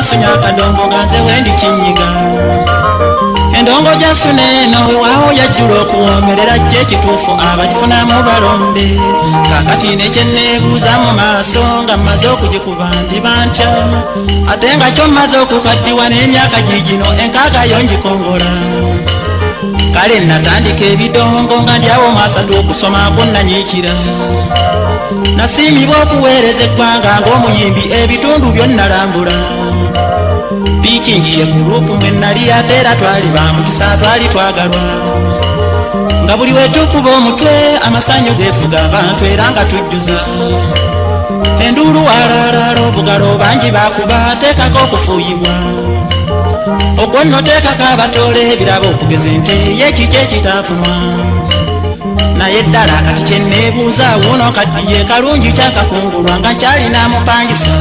maaso nyakadongo nga nze wendi kinyiga endongo jasuneno wewawo yajjula okuwomerera kye ekituufu abagifunamu balonde kakati nekyenneebuuza mu maaso nga mmaze okugikuba ndiba ntya ate nga kyo mmaze okukaddiwa n'emyaka gigino enkaaga yo ngikongola kale natandika ebidongo nga ndyawo mwasatu okusoma kunnanyiikira nasiimibwa okuweereza eggwanga ng'omuyimbi ebitundu byonnalambula piikingi ye gurupu mwe nali ate era twali bamukisa twali twagalwa nga buli wetukuba omutwe amasanyu geefuga abantu era nga tujjuza enduulu walaalaala obugalo bangi bakuba teekako okufuuyibwa okwo nno teekako abatoole ebirabo okugeza ente yekiki ekitaafunwa naye ddala kati kyenneebuuza wuuno kaddiye kalungi kyakakungulwa nga nkyalina mupangisa